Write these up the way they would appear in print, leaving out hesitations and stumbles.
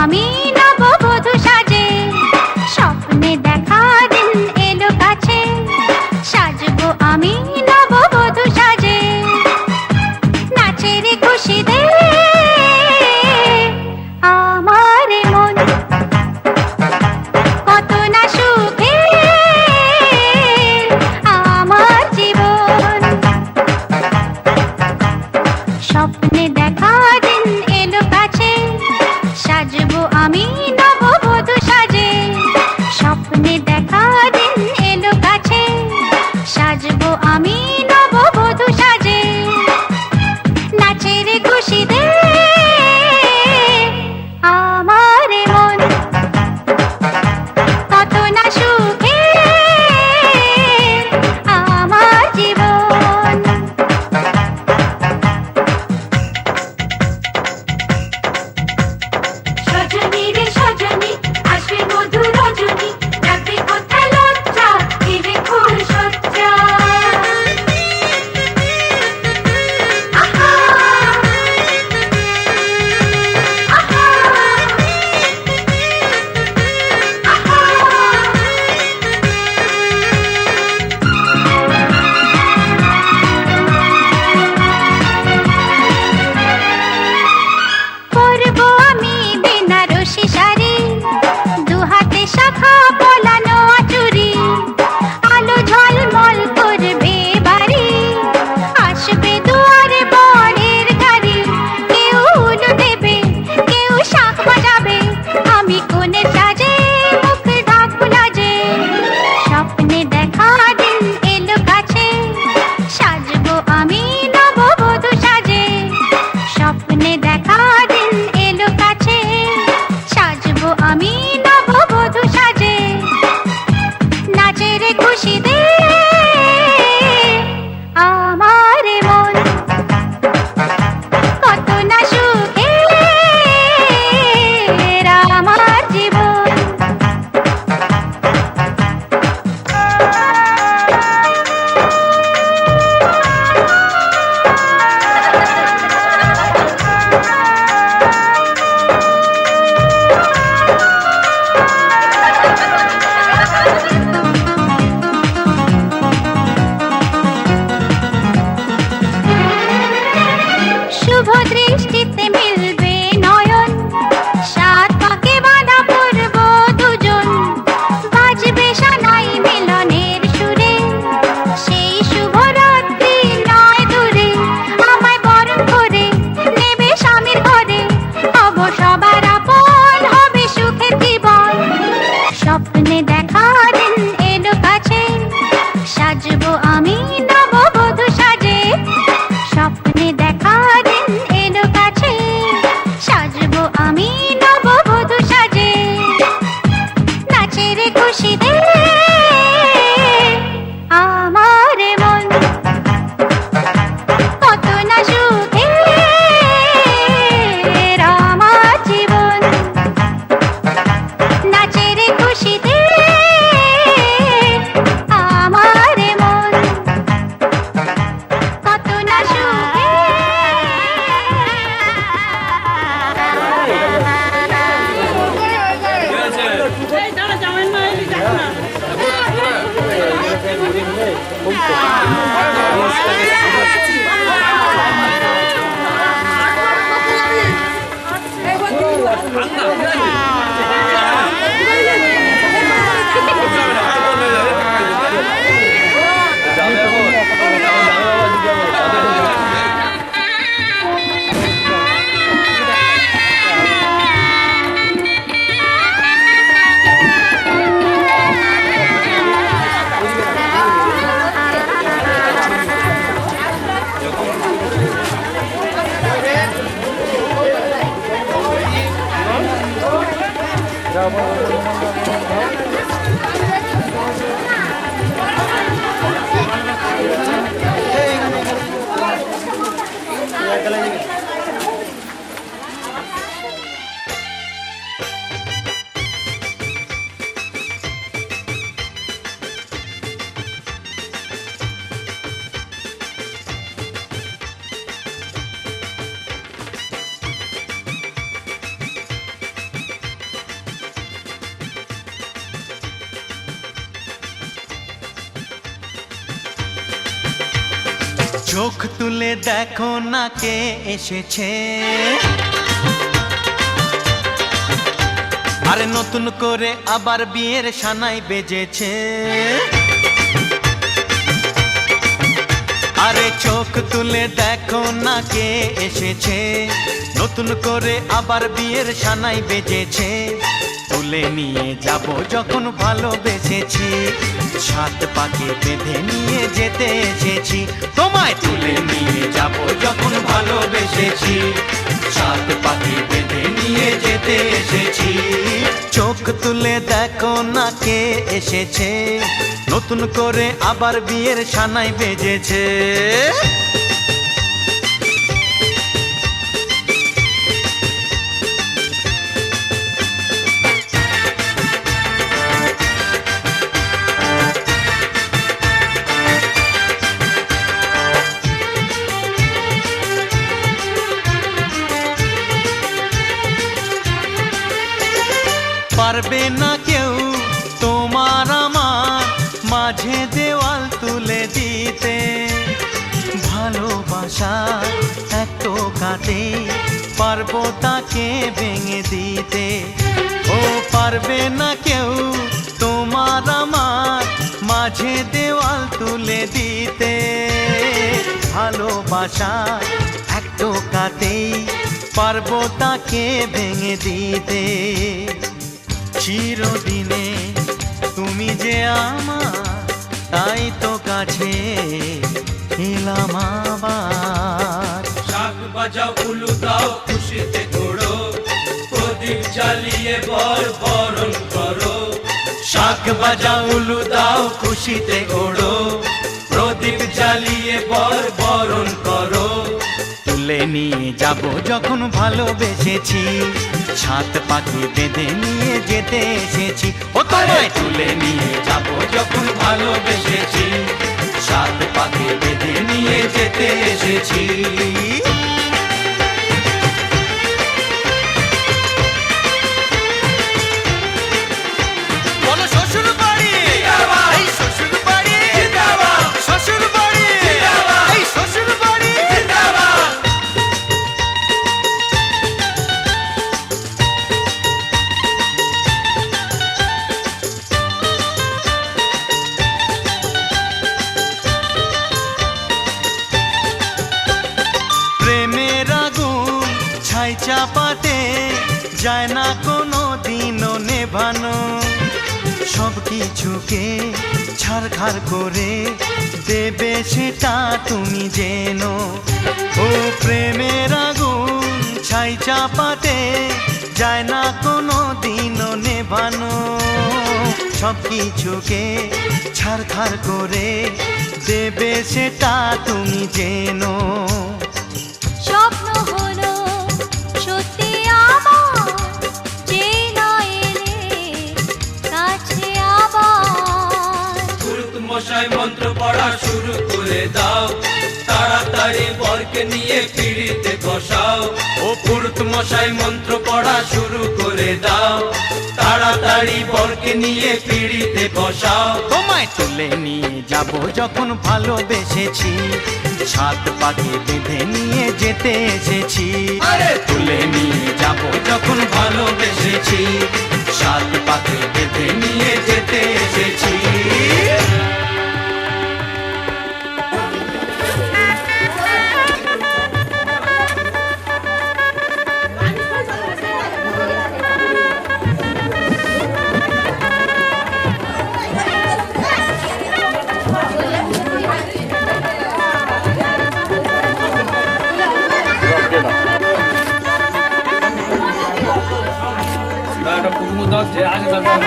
আমি নববধূ সাজে, স্বপ্নে দেখা দিন এলো কাছে, সাজবো আমি নববধূ সাজে, নাচের খুশিতে আমার মন কত না সুখে আমার জীবন। স্বপ্নে দেখা দিন এলো কাছে, সাজবো আমি নববধূ সাজে, স্বপ্নে দেখা দিন এলো কাছে, সাজবো আমি নববধূ সাজে, নাচের খুশিতে আমার মন কত না সুখে আমার জীবন। সজনী রে সজনী, আসবে মধুর রজনী, যাবে কোথায় লজ্জা, দিবে ফুল সজ্জা। আহা আহা আহা। পরবো আমি বেনারসি শাড়ি, দুহাতে শাখা পলানো আঁচুড়ি, আলো ঝলমল করবে বাড়ি, আসবে দুয়ারে বরের গাড়ি, কেউ উলু দেবে কেউ শাঁখ বাজাবে, আমি কোণে সাজে মুখ ঢাকবো লাজে, স্বপ্নে দেখা দিন এলো কাছে, সাজবো আমি নববধূ সাজে, স্বপ্নে দেখা দিন এলো কাছে, সাজবো আমি নববধূ সাজে, নাচের খুশিতে আমার মন কত না সুখে আমার জীবন। শুভ দৃষ্টিতে মিলবে নয়ন, সাত পাকে বাঁধা পড়ব দুজন, বাজবে সানাই মিলনের সুরে, সেই শুভ রাত্রি নয় দূরে, আমায় বরণ করে নেবে স্বামীর ঘরে, হব সবার আপন, হবে সুখের জীবন। স্বপ্নে দেখা দিন এলো কাছে, সাজবো আমি নববধূ সাজে, স্বপ্নে দেখা দিন এলো কাছে, সাজবো আমি নববধূ সাজে, নাচের খুশিতে আমার মন কত না সুখে আমার জীবন, নাচের খুশিতে আমার মন কত না সুখে। চোখ তুলে দেখো না কে এসেছে, আরে নতুন করে আবার বিয়ের সানাই বেজেছে। আরে চোখ তুলে দেখো না কে এসেছে, নতুন করে আবার বিয়ের সানাই বেজেছে। তুলে নিয়ে যাব যখন ভালোবেসেছি, সাত পাকে বেঁধে নিয়ে যেতে এসেছি। তোমায় তুলে নিয়ে যাব যখন ভালোবেসেছি, সাত পাকে বেঁধে নিয়ে যেতে এসেছি। চোখ তুলে দেখো না কে এসেছে, নতুন করে আবার বিয়ের সানাই বেজেছে। পারবে না কেউ তোমার আমার মাঝে দেওয়াল তুলে দিতে, ভালোবাসা এত কাটে পারবো তাকে ভেঙে দিতে। ও পারবে না কেউ তোমার আমার মাঝে দেওয়াল তুলে দিতে, ভালোবাসা এত কাটে পারবো তাকে ভেঙে দিতে। চিরদিনে তুমি যে আমার, তাই তো কাছে এলাম আবার। শাক বাজাও উলু দাও খুশিতে ঘোড়ো, প্রদীপ জ্বালিয়ে বরণ করো। শাক বাজাও উলু দাও খুশিতে ওড়ো, প্রদীপ জ্বালিয়ে বরণ করো। তুলে নিয়ে যাব যখন ভালোবেসেছি, সাত পাখি বেঁধে নিয়ে যেতে এসেছি। ও তোমায় তুলে নিয়ে যাব যখন ভালোবেসেছি, সাত পাকে বেঁধে নিয়ে যেতে এসেছি। বলো শ্বশুর বাড়ি, এই শ্বশুর বাড়ি, শ্বশুর বাড়ি, এই শ্বশুর বাড়ি। প্রেমের আগুন ছাই চাপাতে যায় না কোনো দিনও নেভানো, সব কিছুকে ছাড়খাড় করে দেবে সেটা তুমি জেনো। ও প্রেমের আগুন ছাই চাপাতে যায় না কোনো দিনও নেভানো, সব কিছুকে ছাড়খাড় করে দেবে সেটা তুমি জেনো। স্বপ্ন হলো সত্যি আমার, যে না এলে কাছে আবার। পুরুত মশাই মন্ত্র পড়া শুরু করে দাও, তাড়াতাড়ি বরকে নিয়ে পিড়িতে বসাও। ও পুরুত মশাই মন্ত্র পড়া শুরু করে দাও, তাড়াতাড়ি বরকে নিয়ে পিড়িতে বসাও। তোমায় তুলে নিয়ে যাব যখন ভালোবেসেছি, সাত পাকে বেঁধে নিয়ে যেতে এসেছি। আরে তুলে নিয়ে যাব যখন ভালোবেসেছি, সাত পাকে বেঁধে নিয়ে যেতে এসেছি। একটা কুকুর দাও যে আসে তারপর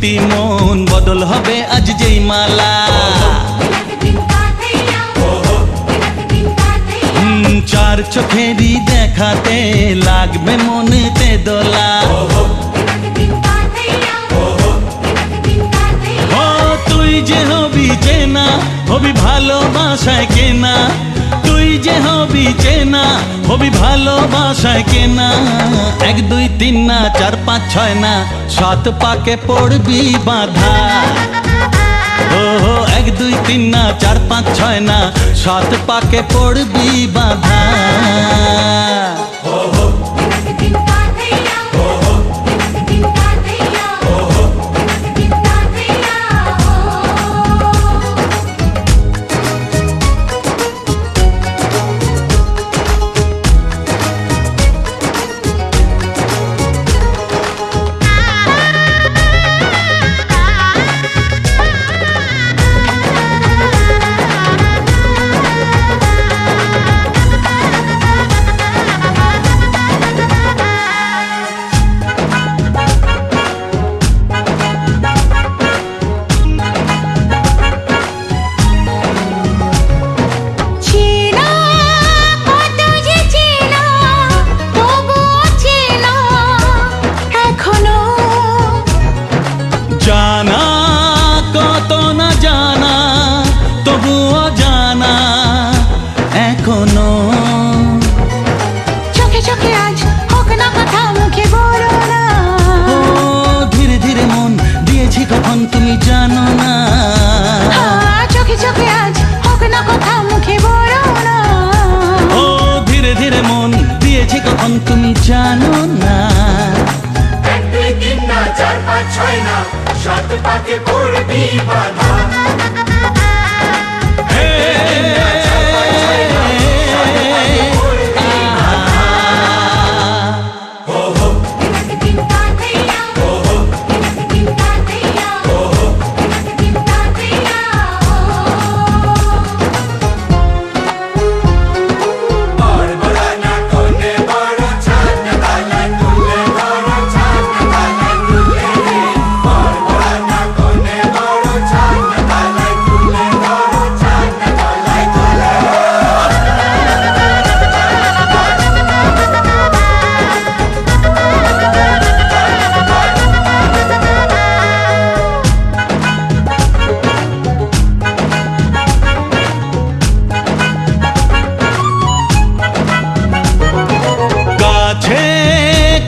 দুটি মন বদল হবে আজ যেই মালা চার চোখেরই দেখাতে লাগবে মনেতে দোলা ও তুই যে হবি চেনা হবি ভালোবাসায় কেনা তুই যে হবি চেনা হবি ভালোবাসায় কেনা 1 2 3 না 4 5 6 না 7 পাকে পড়বি বাধা ও 1 2 3 না 4 5 6 না 7 পাকে পড়বি বাধা জানা কত না জানা তবুও জানা এখনো চোখে চোখে আজ হোক না কথা মুখে বলো না ও ধীরে ধীরে মন দিয়েছি কখন তুমি জানো না চোখে চোখে আজ হোক না কথা মুখে বলো না ও ধীরে ধীরে মন দিয়েছি কখন তুমি জানো না 1 2 3 না 4 5 6 না 7 পাকে পড়বি বাধা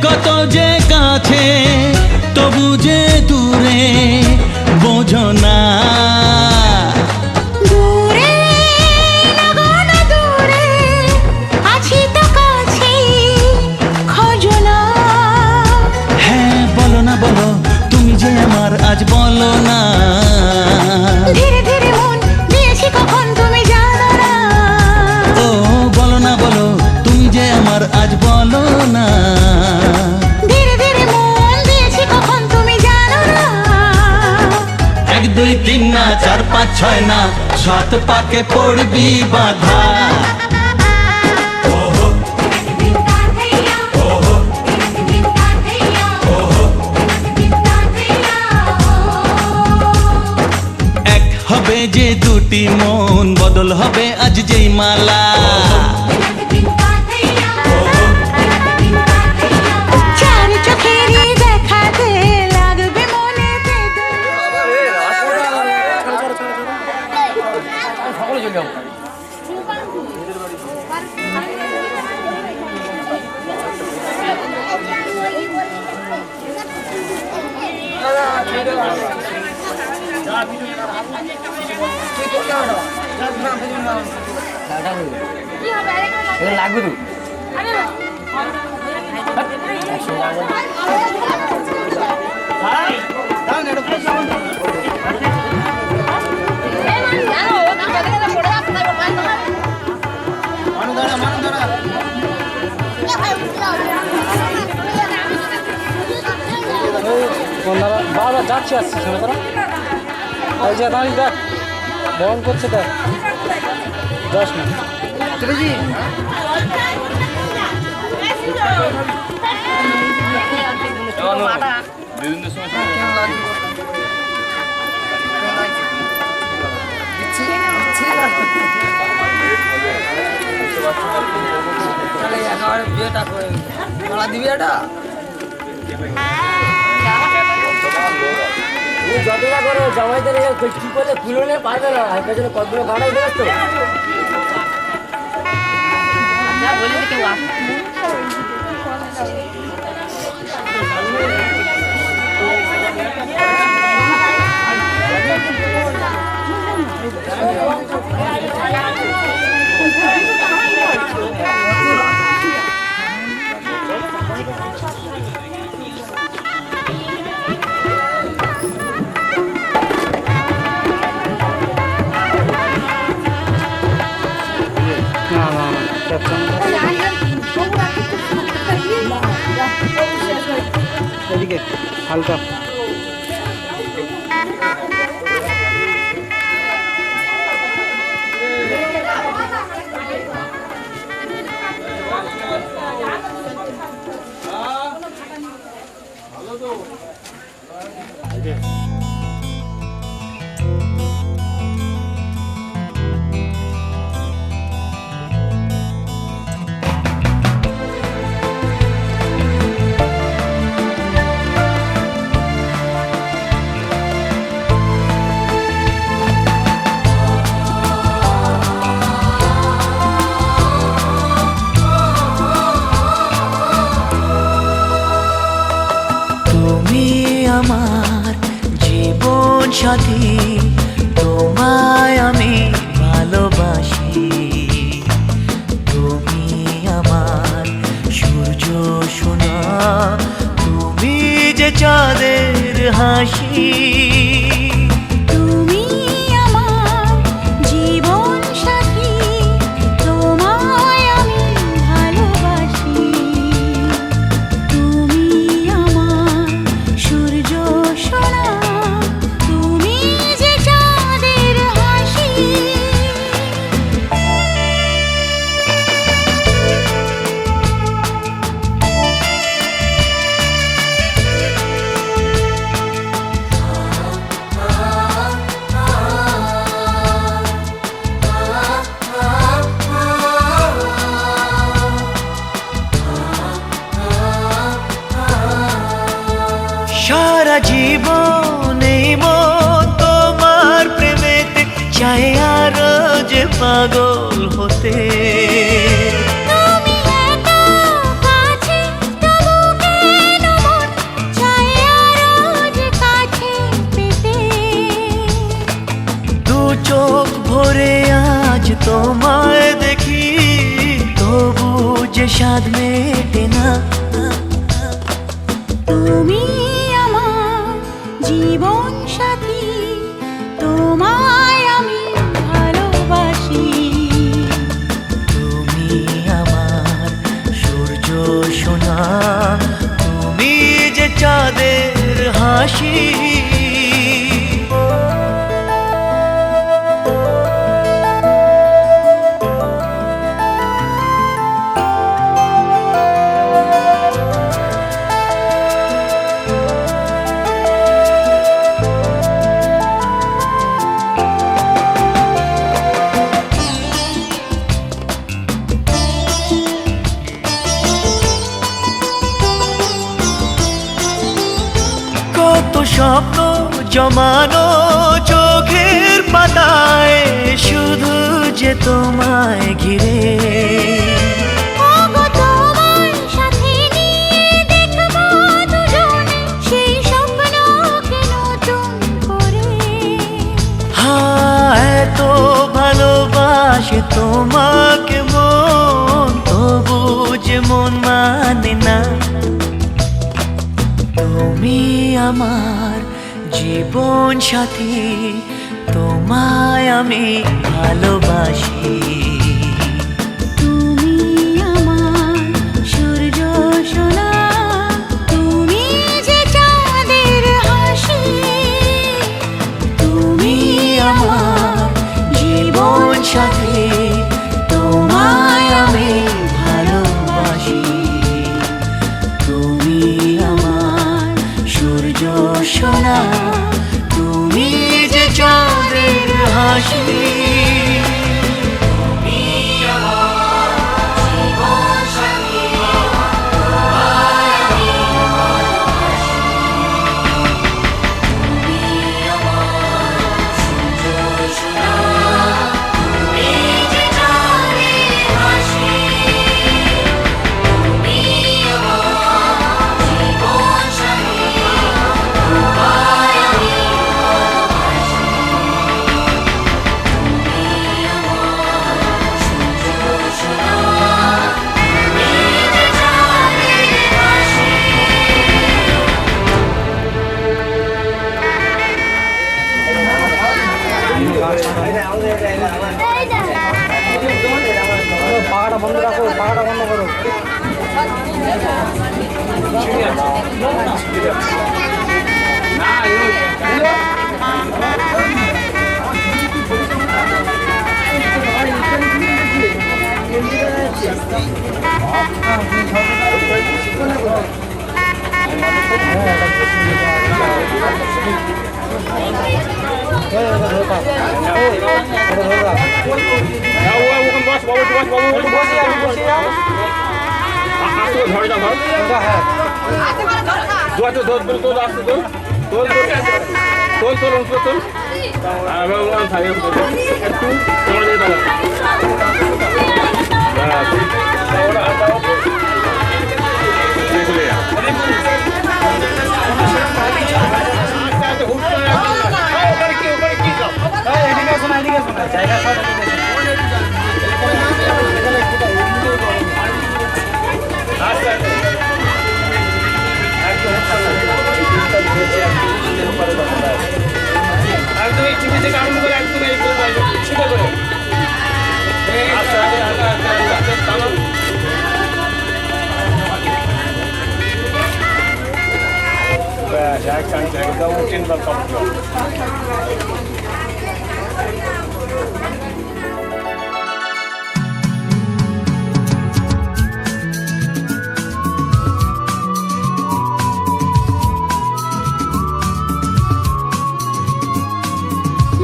কত যে কাছে তবু যে দূরে বোঝো না দূরে লাগানো দূরে আছি তো কাছে খোঁজো না হ্যাঁ বলো না বলো তুমি যে আমার আজ বলো না ধীরে ধীরে মন দিয়েছি কখন তুমি জানো না ও বলো না বলো তুমি যে আমার আজ বলো না ধীরে ধীরে মন দিয়েছি কখন তুমি জানো না 1 2 3 না 4 5 6 না 7 পাকে পড়বি বাধা এক হবে যে দুটি মন বদল হবে আজ যেই মালা চার চোখেরই দেখাতে লাগবে মনেতে সকলে চলে যাবো লাগবে তো বাবা যাচ্ছে আসছে শোনো তারা ওই যে দাঁড়িয়ে দেখ বহন করছে দেখ 10 মিনিট চলেছি বিভিন্ন সময় এটা করে ভাড়া দিবি এটা যতটা করে জামাইতে কি করলে খুলনে পারবে না আর পেছনে কতগুলো ভাড়াই দেবে তো বলে কেউ এদিকে হালকা আমার জীবন সাথী তোমায় আমি ভালোবাসি তুমি আমার সূর্য সোনা তুমি যে চাঁদের হাসি তুমি আমার জীবন সাথী তোমায় আমি ভালোবাসি তুমি আমার সূর্য সোনা তুমি যে চাঁদের হাসি সারা জীবন এই মন তোমার প্রেমেতে চাই আরো যে পাগল হতে তুমি এত কাছে তবু কেন মন চায় আরো যে কাছে পেতে দু চোখ ভরে আজ তোমায় দেখি তবু যে স্বাদ মেটে না তুমি আমার জীবন সাথী তোমায় আমি ভালোবাসি তুমি আমার সূর্য সোনা তুমি যে চাঁদের হাসি কত স্বপ্ন জমানো চোখের পাতায় শুধু যে তোমায় ঘিরে ওগো তোমার সাথে নিয়ে দেখবো দুজনে সেই স্বপ্নকে নতুন করে এত ভালোবাসে তোমাকে মন তবু যে মন মানে না তুমি আমার জীবন সাথী তোমায় আমি ভালোবাসি তুমি আমার সূর্য সোনা তুমি যে চাঁদের হাসি তুমি আমার জীবন সাথী তোমায় আমি ভালোবাসি তুমি আমার সূর্য সোনা তুমি যে চাঁদের হাসি তুমি আমার জীবন সাথী পাখাটা বন্ধ রাখো, পাখাটা বন্ধ করো।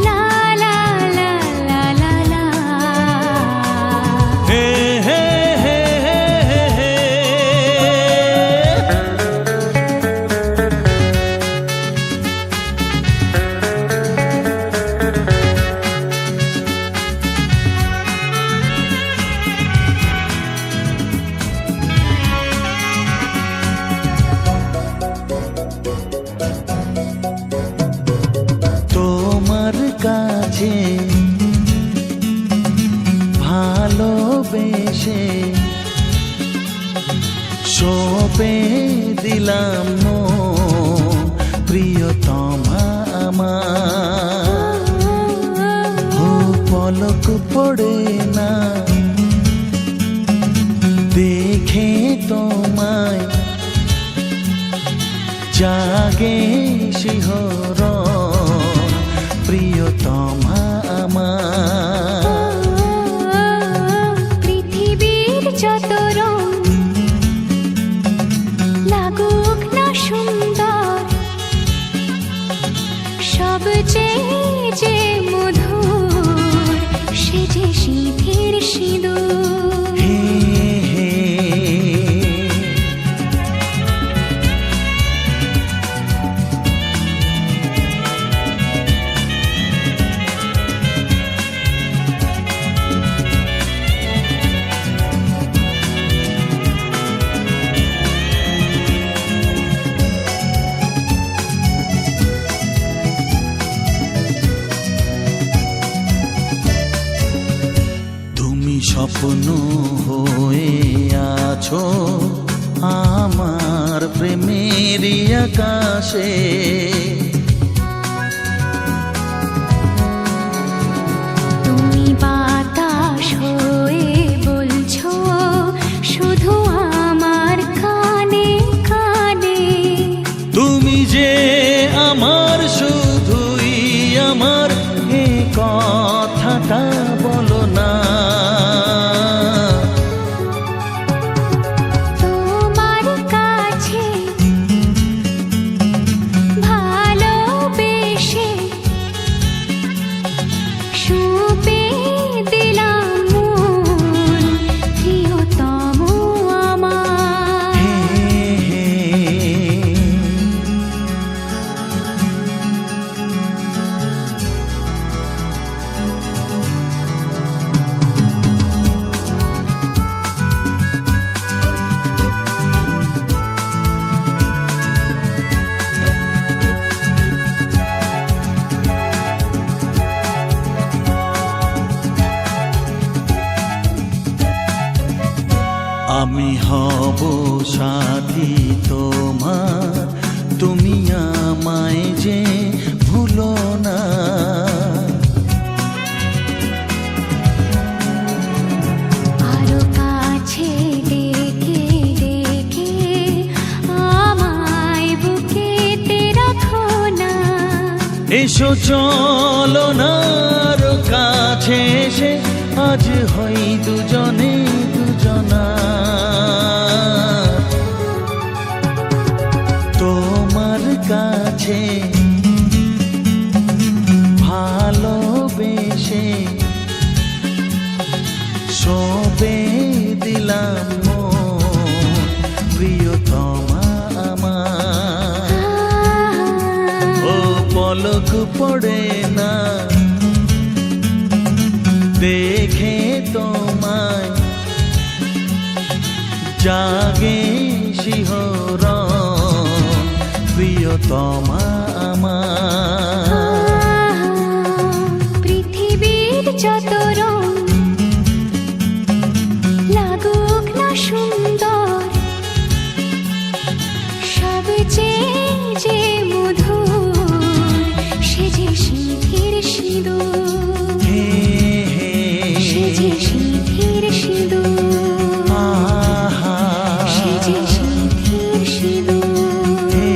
লা লা লা লা লা লা। হে হে হে হে হে হে। তোমার কাছে ভালোবেসে সপে দিলাম মন, প্রিয়তমা আমার। ও পলক পড়ে না দেখে তোমায়, জাগে শিহরণ, প্রিয়তমা আমার। পৃথিবীর যত রং লাগুক না সুন্দর, সবচেয়ে যে মধুর সে যে সিঁথির সিঁদুর। হে হে। তুমি স্বপ্ন হয়ে আছো আমার প্রেমের আকাশে। তুমি বাতাস হয়ে বলছো শুধু আমার কানে কানে। তুমি যে আমার শুধুই আমার, এ কথাটা বলো না। তোমার কাছে ভালোবেসে সঁপে দিলাম মন, প্রিয়তম আমার। হে হে। আমি হব সাথী তোমার, তুমি আমায় যে ভুলো না। এসো চলো না আরো কাছে এসে আজ হই দুজনে দুজনা তোমার কাছে ভালোবেসে সবে দিলাম মন প্রিয়তমা আমার ও পলক পড়ে না দেখে তোমায় জাগে শিহরণ প্রিয়তমা আমার পৃথিবীর যত রং লাগুক না সুন্দর সবচেয়ে যে মধুর সে যে সিঁথির সিঁদুর হে হে সে যে সিঁথির সিঁদুর আহা সে যে সিঁথির সিঁদুর হে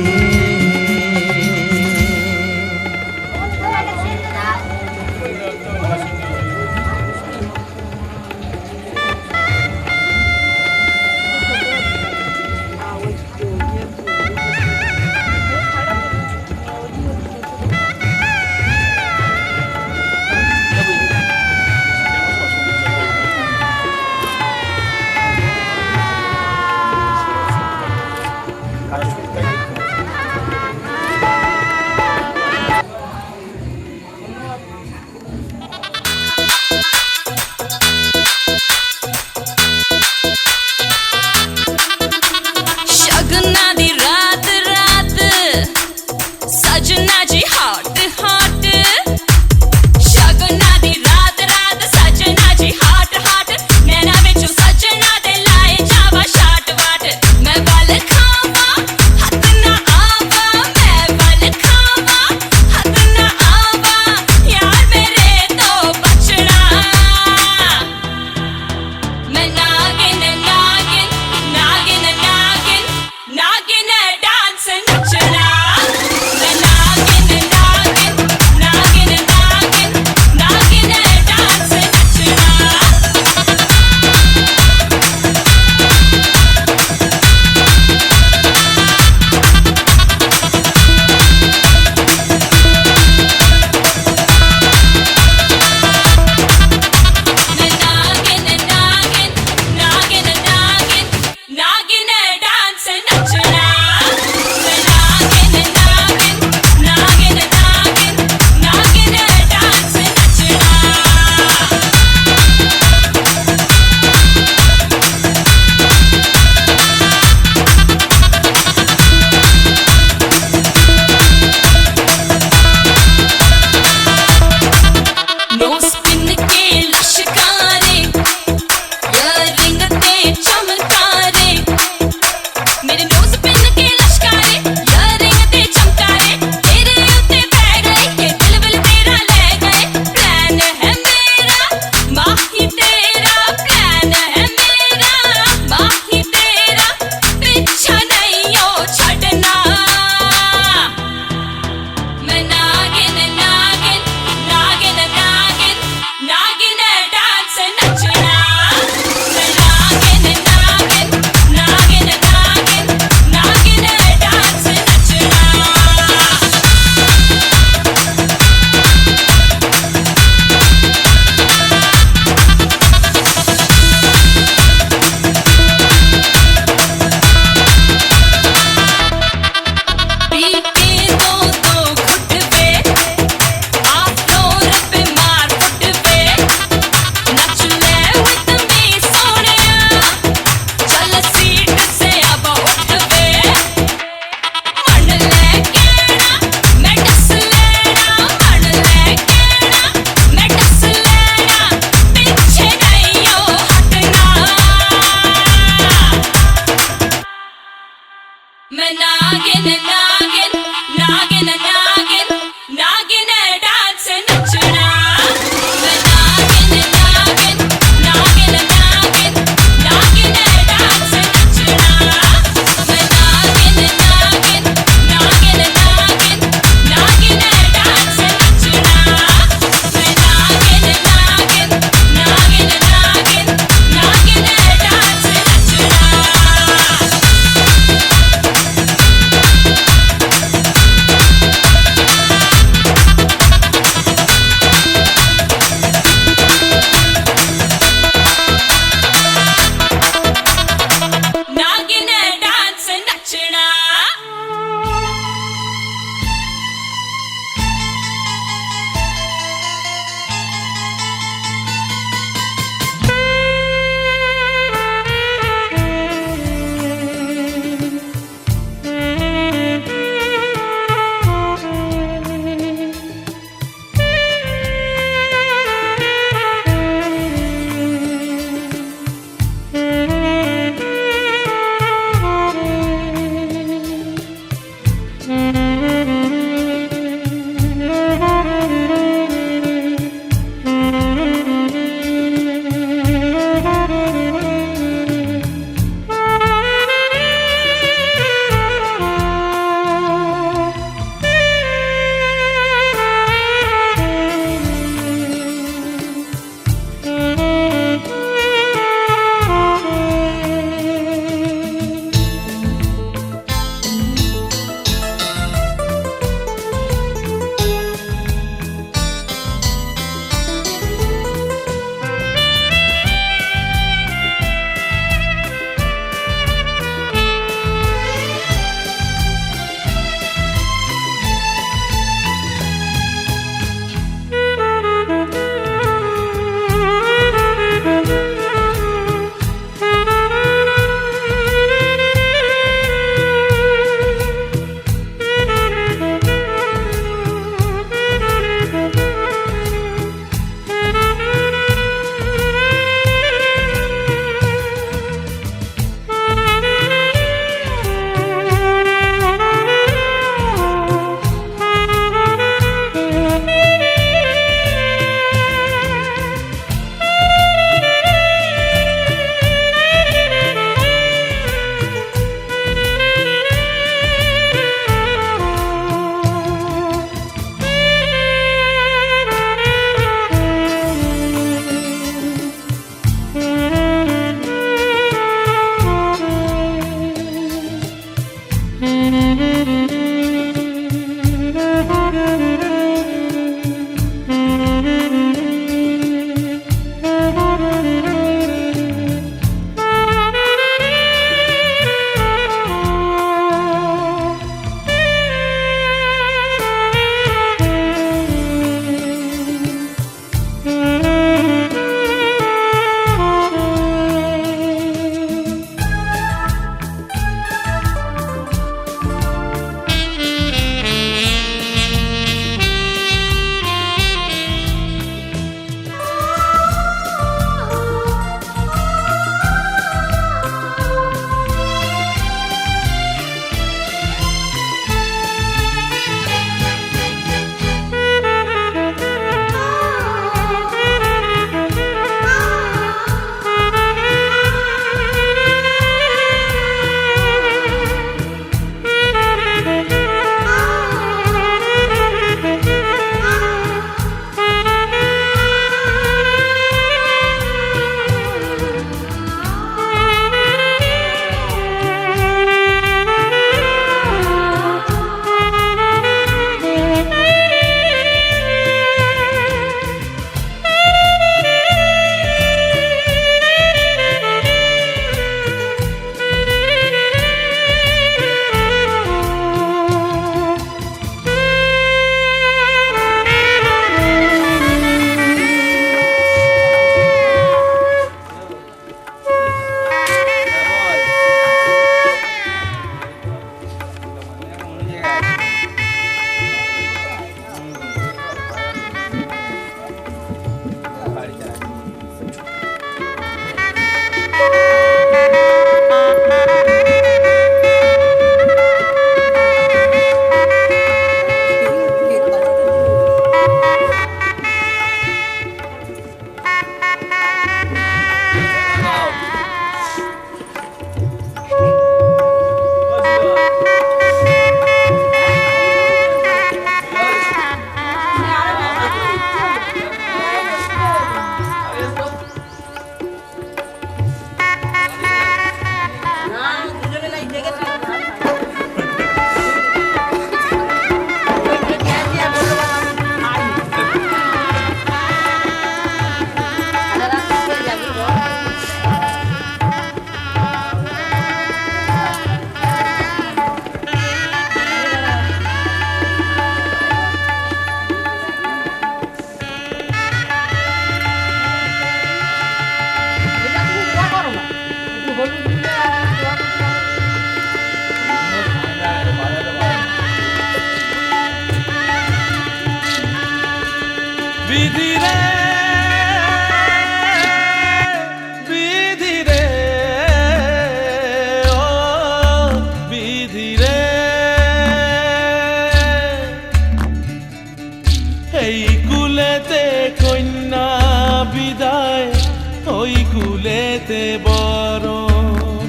যেতে বরণ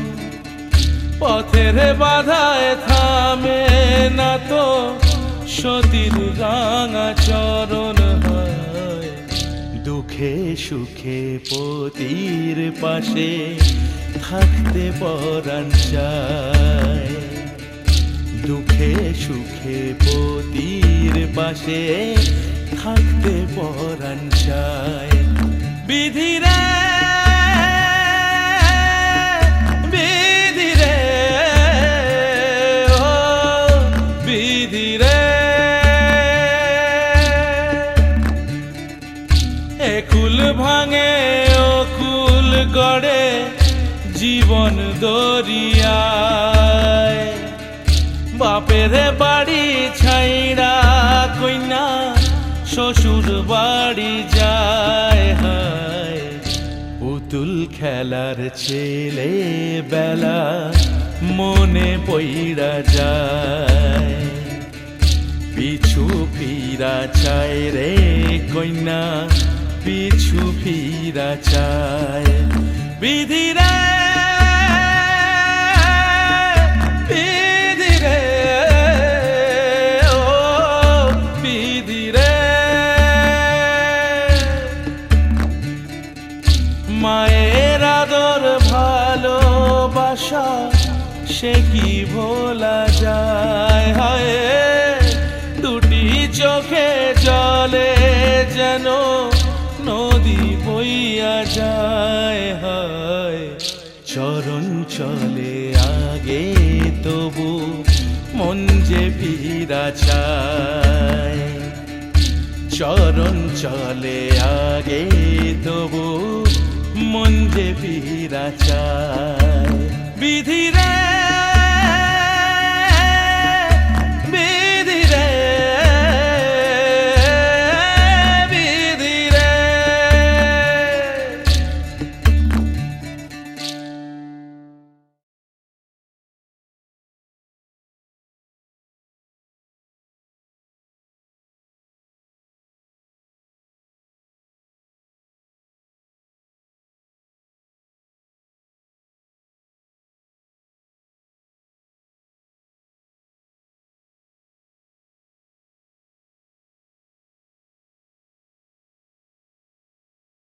পথের বাধায় থামে না তো সতীর রাঙা চরণ হয় দুঃখে সুখে পতির পাশে থাকতে পরাণ চায় দুঃখে সুখে পতির পাশে থাকতে পরাণ চায় বিধিরে বিধিরে ও বিধিরে একুল ভাঙে ও কুল গড়ে জীবন দরিয়ায় বাপের বাড়ি ছাইড়া কইনা শ্বশুর বাড়ি যায় হায় পুতুল খেলার ছেলে বেলা মনে পইড়া যায় পিছু ফিরা চায় রে কইনা পিছু ফিরা চায় বিধিরে বিধিরে ও বিধিরে মায়ের আদর ভালোবাসা সে কি ভোলা যায় হায় দুটি চোখে জলে যেন নদী বইয়া যায় হায় চরণ চলে আগে তবু মন যে ফিরা চায় চরণ চলে আগে তবু মন যে ফিরা চায় বিধিরে